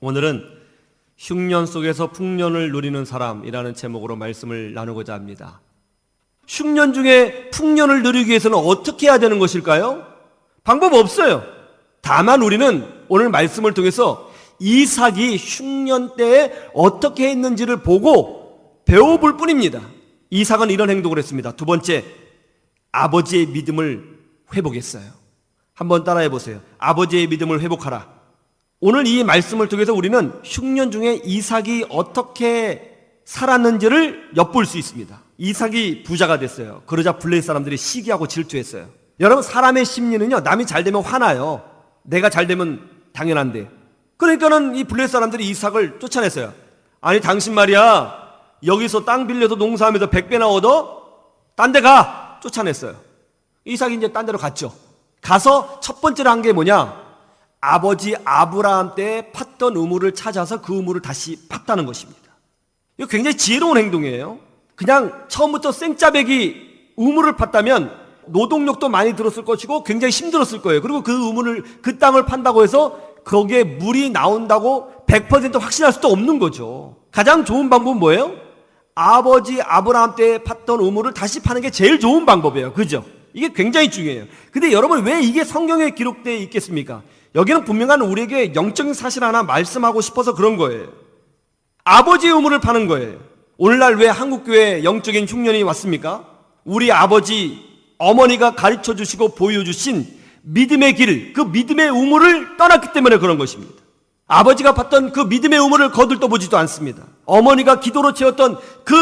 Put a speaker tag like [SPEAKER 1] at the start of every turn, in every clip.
[SPEAKER 1] 오늘은 흉년 속에서 풍년을 누리는 사람이라는 제목으로 말씀을 나누고자 합니다. 흉년 중에 풍년을 누리기 위해서는 어떻게 해야 되는 것일까요? 방법 없어요. 다만 우리는 오늘 말씀을 통해서 이삭이 흉년 때에 어떻게 했는지를 보고 배워볼 뿐입니다. 이삭은 이런 행동을 했습니다. 두 번째, 아버지의 믿음을 회복했어요. 한번 따라해 보세요. 아버지의 믿음을 회복하라. 오늘 이 말씀을 통해서 우리는 흉년 중에 이삭이 어떻게 살았는지를 엿볼 수 있습니다. 이삭이 부자가 됐어요. 그러자 블레셋 사람들이 시기하고 질투했어요. 여러분, 사람의 심리는요, 남이 잘 되면 화나요. 내가 잘 되면 당연한데. 그러니까는 이 블레셋 사람들이 이삭을 쫓아냈어요. 아니, 당신 말이야, 여기서 땅 빌려서 농사하면서 100배나 얻어? 딴 데 가! 쫓아냈어요. 이삭이 이제 딴 데로 갔죠. 가서 첫 번째로 한 게 뭐냐? 아버지 아브라함 때 팠던 우물을 찾아서 그 우물을 다시 팠다는 것입니다. 이거 굉장히 지혜로운 행동이에요. 그냥 처음부터 생짜배기 우물을 팠다면 노동력도 많이 들었을 것이고 굉장히 힘들었을 거예요. 그리고 그 땅을 판다고 해서 거기에 물이 나온다고 100% 확신할 수도 없는 거죠. 가장 좋은 방법은 뭐예요? 아버지 아브라함 때 팠던 우물을 다시 파는 게 제일 좋은 방법이에요. 그죠? 이게 굉장히 중요해요. 근데 여러분, 왜 이게 성경에 기록되어 있겠습니까? 여기는 분명한 우리에게 영적인 사실 하나 말씀하고 싶어서 그런 거예요. 아버지의 우물을 파는 거예요. 오늘날 왜 한국교회에 영적인 흉년이 왔습니까? 우리 아버지, 어머니가 가르쳐 주시고 보여주신 믿음의 길, 그 믿음의 우물을 떠났기 때문에 그런 것입니다. 아버지가 팠던 그 믿음의 우물을 거들떠보지도 않습니다. 어머니가 기도로 채웠던 그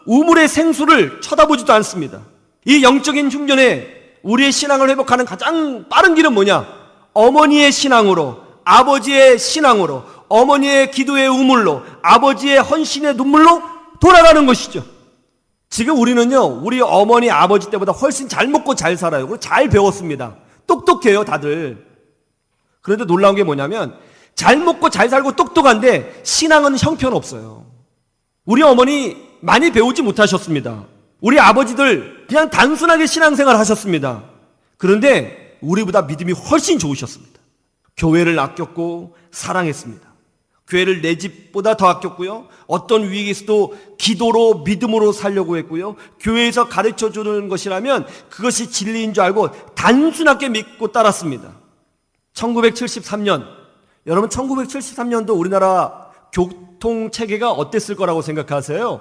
[SPEAKER 1] 우물의 생수를 쳐다보지도 않습니다. 이 영적인 흉년에 우리의 신앙을 회복하는 가장 빠른 길은 뭐냐? 어머니의 신앙으로, 아버지의 신앙으로, 어머니의 기도의 우물로, 아버지의 헌신의 눈물로 돌아가는 것이죠. 지금 우리는요, 우리 어머니, 아버지 때보다 훨씬 잘 먹고 잘 살아요. 그리고 잘 배웠습니다. 똑똑해요, 다들. 그런데 놀라운 게 뭐냐면, 잘 먹고 잘 살고 똑똑한데 신앙은 형편없어요. 우리 어머니 많이 배우지 못하셨습니다. 우리 아버지들 그냥 단순하게 신앙생활 하셨습니다. 그런데 우리보다 믿음이 훨씬 좋으셨습니다. 교회를 아꼈고 사랑했습니다. 교회를 내 집보다 더 아꼈고요. 어떤 위기에서도 기도로 믿음으로 살려고 했고요. 교회에서 가르쳐주는 것이라면 그것이 진리인 줄 알고 단순하게 믿고 따랐습니다. 1973년, 여러분 1973년도 우리나라 교통체계가 어땠을 거라고 생각하세요?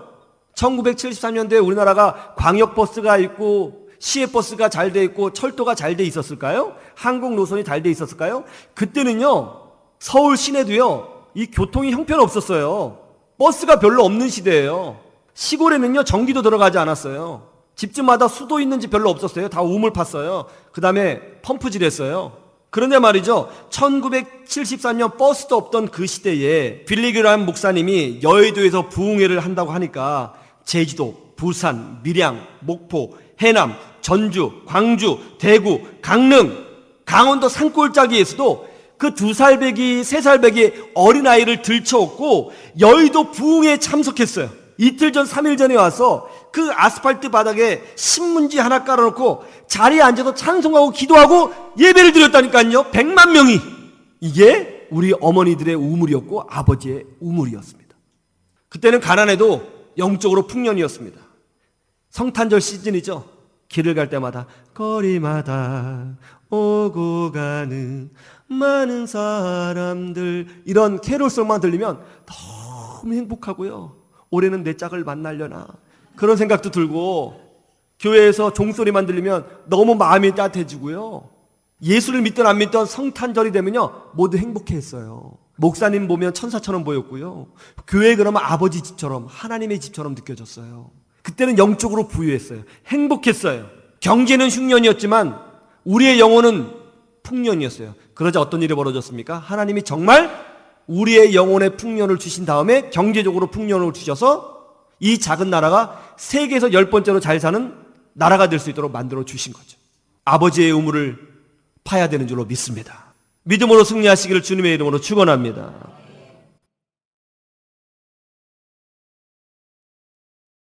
[SPEAKER 1] 1973년도에 우리나라가 광역버스가 있고 시외버스가 잘 돼 있고 철도가 잘 돼 있었을까요? 항공 노선이 잘 돼 있었을까요? 그때는요, 서울 시내도요, 이 교통이 형편없었어요. 버스가 별로 없는 시대예요. 시골에는요, 전기도 들어가지 않았어요. 집집마다 수도 있는 집 별로 없었어요. 다 우물 팠어요. 그 다음에 펌프질 했어요. 그런데 말이죠, 1973년 버스도 없던 그 시대에 빌리그람 목사님이 여의도에서 부흥회를 한다고 하니까 제주도, 부산, 밀양, 목포, 해남, 전주, 광주, 대구, 강릉, 강원도 산골짜기에서도 그 2살배기, 3살배기 어린아이를 들쳐업고 여의도 부흥회에 참석했어요. 이틀 전, 3일 전에 와서 그 아스팔트 바닥에 신문지 하나 깔아놓고 자리에 앉아서 찬송하고 기도하고 예배를 드렸다니까요. 100만 명이. 이게 우리 어머니들의 우물이었고 아버지의 우물이었습니다. 그때는 가난해도 영적으로 풍년이었습니다. 성탄절 시즌이죠. 길을 갈 때마다 거리마다 오고 가는 많은 사람들, 이런 캐롤송만 들리면 너무 행복하고요. 올해는 내 짝을 만나려나, 그런 생각도 들고, 교회에서 종소리만 들리면 너무 마음이 따뜻해지고요. 예수를 믿든 안 믿든 성탄절이 되면요, 모두 행복해했어요. 목사님 보면 천사처럼 보였고요. 교회 그러면 아버지 집처럼, 하나님의 집처럼 느껴졌어요. 그때는 영적으로 부유했어요. 행복했어요. 경제는 흉년이었지만 우리의 영혼은 풍년이었어요. 그러자 어떤 일이 벌어졌습니까? 하나님이 정말 우리의 영혼에 풍년을 주신 다음에 경제적으로 풍년을 주셔서 이 작은 나라가 세계에서 10번째로 잘 사는 나라가 될 수 있도록 만들어 주신 거죠. 아버지의 우물을 파야 되는 줄로 믿습니다. 믿음으로 승리하시기를 주님의 이름으로 축원합니다.